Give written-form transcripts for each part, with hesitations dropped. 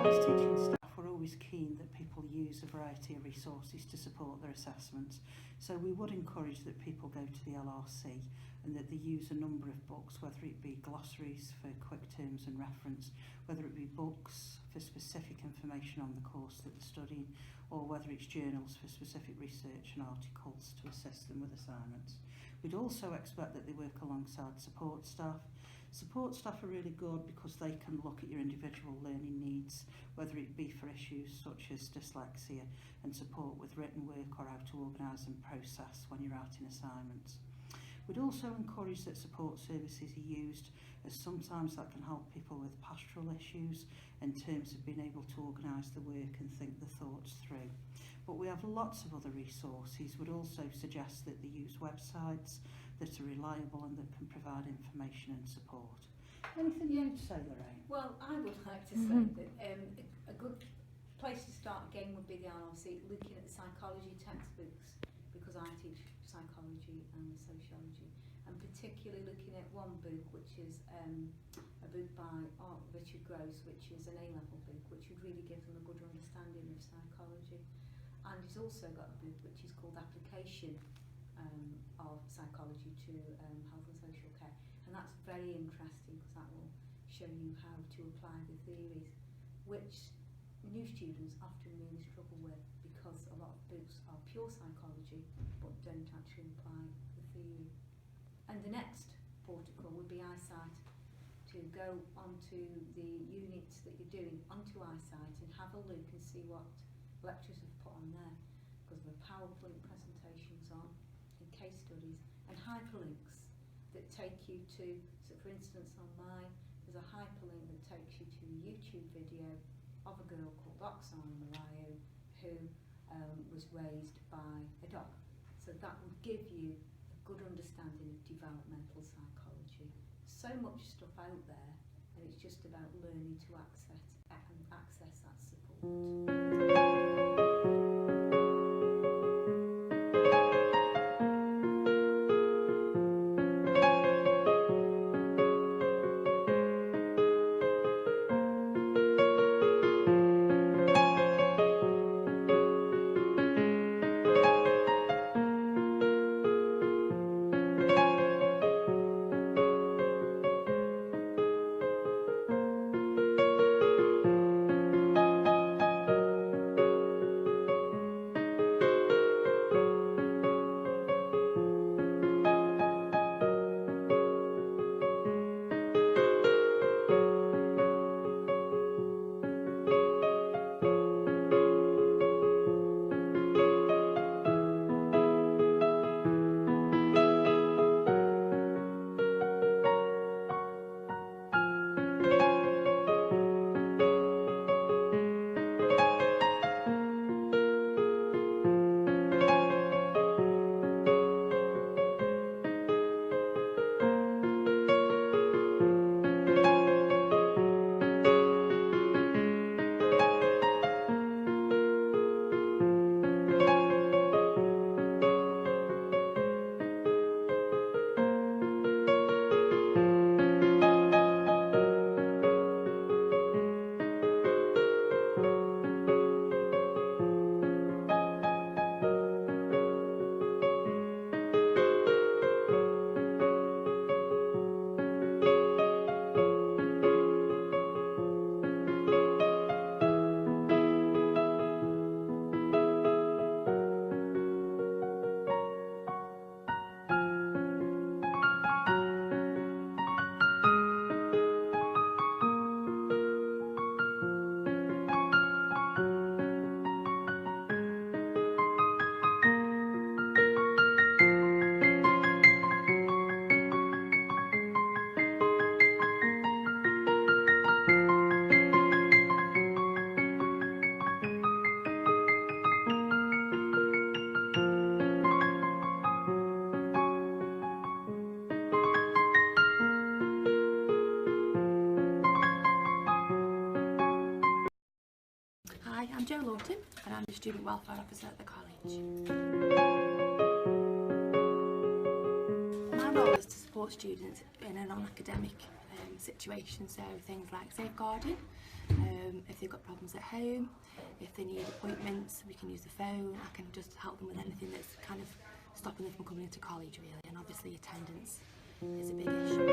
As teaching staff, we're always keen that people use a variety of resources to support their assessments. So we would encourage that people go to the LRC and that they use a number of books, whether it be glossaries for quick terms and reference, whether it be books for specific information on the course that they're studying, or whether it's journals for specific research and articles to assist them with assignments. We'd also expect that they work alongside support staff. Support staff are really good because they can look at your individual learning needs, whether it be for issues such as dyslexia and support with written work or how to organise and process when you're out in assignments. We'd also encourage that support services are used, as sometimes that can help people with pastoral issues in terms of being able to organise the work and think the thoughts through. But we have lots of other resources. We'd also suggest that they use websites that are reliable and that can provide information and support. Anything you'd say, Lorraine? Well, I would like to say that a good place to start again would be the LRC, looking at the psychology textbooks, because I teach psychology and sociology, and particularly looking at one book which is a book by Richard Gross, which is an A-level book, which would really give them a good understanding of psychology. And he's also got a book which is called Application of Psychology to Health and Social Care, and that's very interesting because that will show you how to apply the theories, which new students often really struggle with, because a lot of books are pure psychology but don't actually apply the theory. And the next protocol would be eyesight, to go onto the units that you're doing onto eyesight and have a look and see what lecturers have put on there, because there are PowerPoint presentations on and case studies and hyperlinks that take you to, so for instance on mine there's a hyperlink that takes you to a YouTube video of a girl called Oksana Mariah who was raised by a dog. So that would give you a good understanding of developmental psychology. So much stuff out there, and it's just about learning to access that support. Jo Lawton and I'm the Student Welfare Officer at the college. My role is to support students in a non-academic situations, so things like safeguarding, if they've got problems at home, if they need appointments, we can use the phone. I can just help them with anything that's kind of stopping them from coming into college, really, and obviously attendance is a big issue.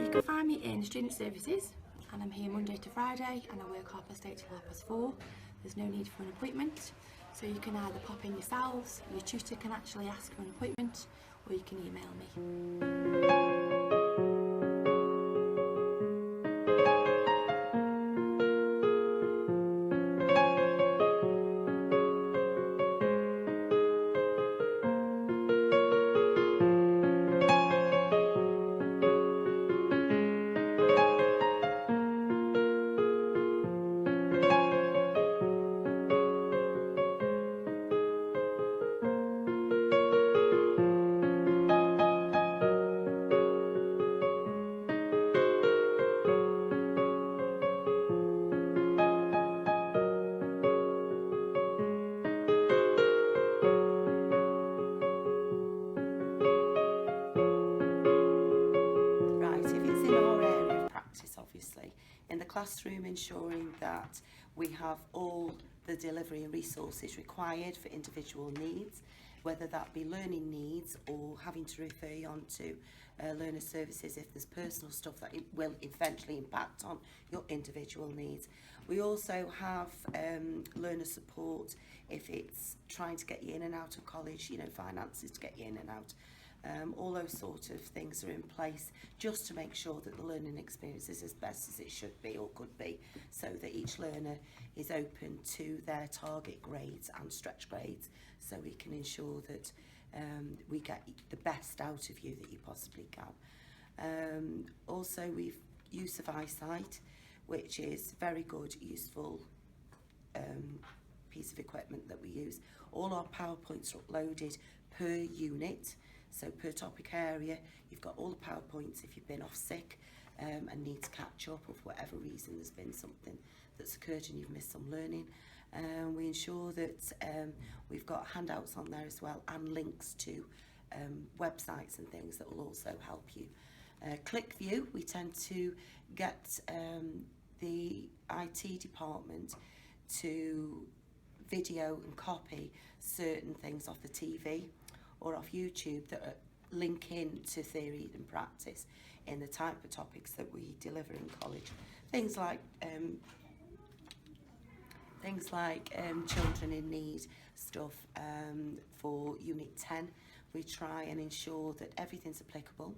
You can find me in Student Services, and I'm here Monday to Friday, and I work 8:30 till 4:30. There's no need for an appointment, so you can either pop in yourselves, your tutor can actually ask for an appointment, or you can email me. Obviously, in the classroom, ensuring that we have all the delivery and resources required for individual needs, whether that be learning needs or having to refer you on to learner services if there's personal stuff that it will eventually impact on your individual needs. We also have learner support if it's trying to get you in and out of college, you know, finances to get you in and out. All those sort of things are in place just to make sure that the learning experience is as best as it should be or could be, so that each learner is open to their target grades and stretch grades, so we can ensure that we get the best out of you that you possibly can. Also, we've use of eyesight, which is very good, useful piece of equipment that we use. All our PowerPoints are uploaded per unit. So per topic area, you've got all the PowerPoints if you've been off sick and need to catch up, or for whatever reason there's been something that's occurred and you've missed some learning. We ensure that we've got handouts on there as well, and links to websites and things that will also help you. ClickView, we tend to get the IT department to video and copy certain things off the TV or off YouTube that link in to theory and practice in the type of topics that we deliver in college. Things like children in need stuff for Unit 10. We try and ensure that everything's applicable.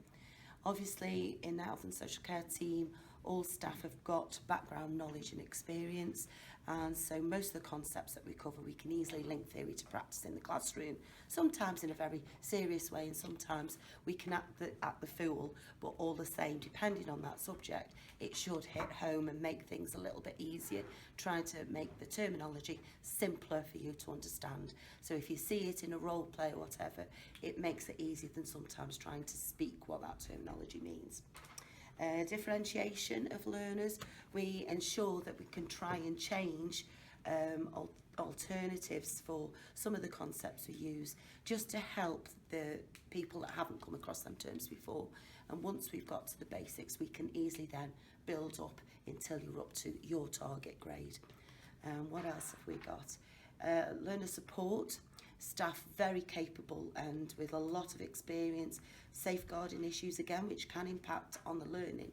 Obviously, in the health and social care team, all staff have got background knowledge and experience, and so most of the concepts that we cover, we can easily link theory to practice in the classroom, sometimes in a very serious way, and sometimes we can act the fool, but all the same, depending on that subject, it should hit home and make things a little bit easier, trying to make the terminology simpler for you to understand. So if you see it in a role play or whatever, it makes it easier than sometimes trying to speak what that terminology means. Differentiation of learners, we ensure that we can try and change alternatives for some of the concepts we use, just to help the people that haven't come across them terms before. And once we've got to the basics, we can easily then build up until you're up to your target grade. What else have we got? Learner support, staff very capable and with a lot of experience. Safeguarding issues again, which can impact on the learning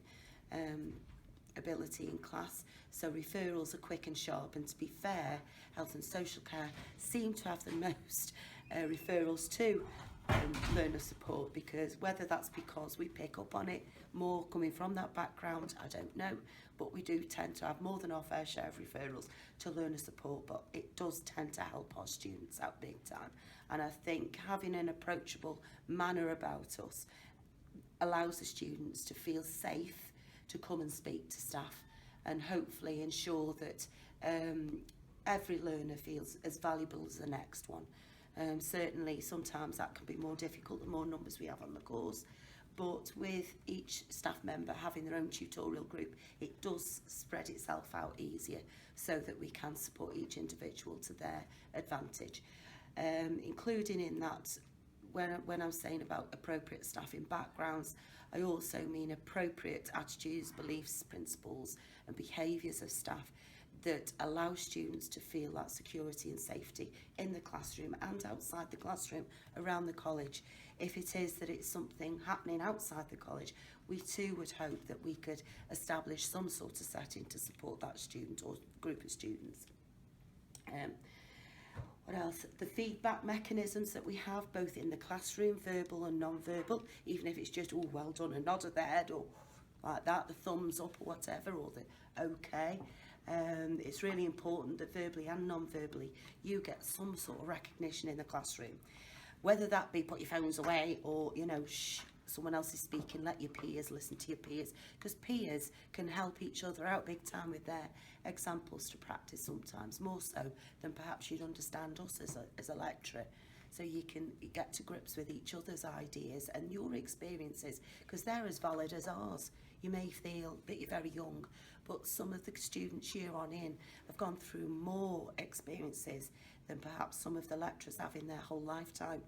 ability in class. So referrals are quick and sharp, and to be fair, health and social care seem to have the most referrals to learner support, because whether that's because we pick up on it more coming from that background, I don't know, but we do tend to have more than our fair share of referrals to learner support, but it does tend to help our students out big time. And I think having an approachable manner about us allows the students to feel safe to come and speak to staff, and hopefully ensure that every learner feels as valuable as the next one. Certainly sometimes that can be more difficult the more numbers we have on the course, but with each staff member having their own tutorial group, it does spread itself out easier, so that we can support each individual to their advantage. Including in that, when I'm saying about appropriate staffing backgrounds, I also mean appropriate attitudes, beliefs, principles and behaviours of staff that allow students to feel that security and safety in the classroom and outside the classroom, around the college. If it is that it's something happening outside the college, we too would hope that we could establish some sort of setting to support that student or group of students. What else? The feedback mechanisms that we have, both in the classroom, verbal and non-verbal, even if it's just, oh, well done, a nod of the head, or like that, the thumbs up or whatever, or the okay. It's really important that verbally and non-verbally you get some sort of recognition in the classroom. Whether that be put your phones away or, you know, shh, someone else is speaking, let your peers listen to your peers, because peers can help each other out big time with their examples to practice sometimes, more so than perhaps you'd understand us as a lecturer. So you can get to grips with each other's ideas and your experiences, because they're as valid as ours. You may feel that you're very young, but some of the students year on in have gone through more experiences than perhaps some of the lecturers have in their whole lifetime.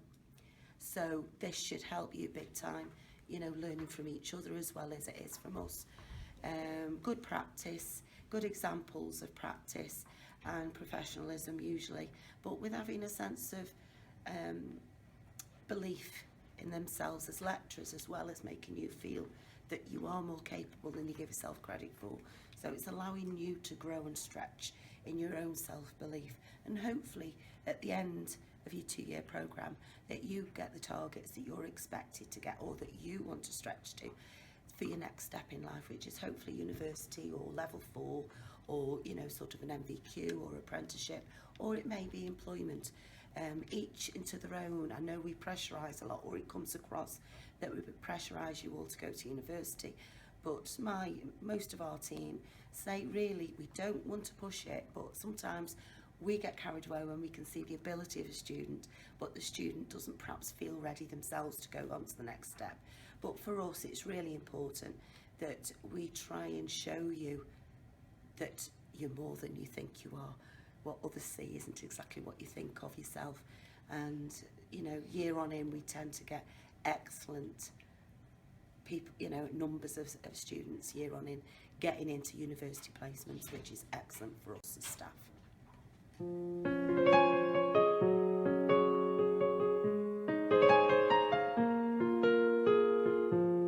So this should help you big time, you know, learning from each other as well as it is from us. Good practice, good examples of practice and professionalism usually, but with having a sense of belief in themselves as lecturers, as well as making you feel that you are more capable than you give yourself credit for. So it's allowing you to grow and stretch in your own self-belief, and hopefully at the end of your 2-year programme that you get the targets that you're expected to get, or that you want to stretch to for your next step in life, which is hopefully university or level 4, or, you know, sort of an MVQ or apprenticeship, or it may be employment. Each into their own. I know we pressurise a lot, or it comes across that we pressurise you all to go to university, but most of our team say really we don't want to push it, but sometimes we get carried away when we can see the ability of a student, but the student doesn't perhaps feel ready themselves to go on to the next step. But for us, it's really important that we try and show you that you're more than you think you are. What others see isn't exactly what you think of yourself. And, you know, year on in, we tend to get excellent people, you know, numbers of students year on in getting into university placements, which is excellent for us as staff.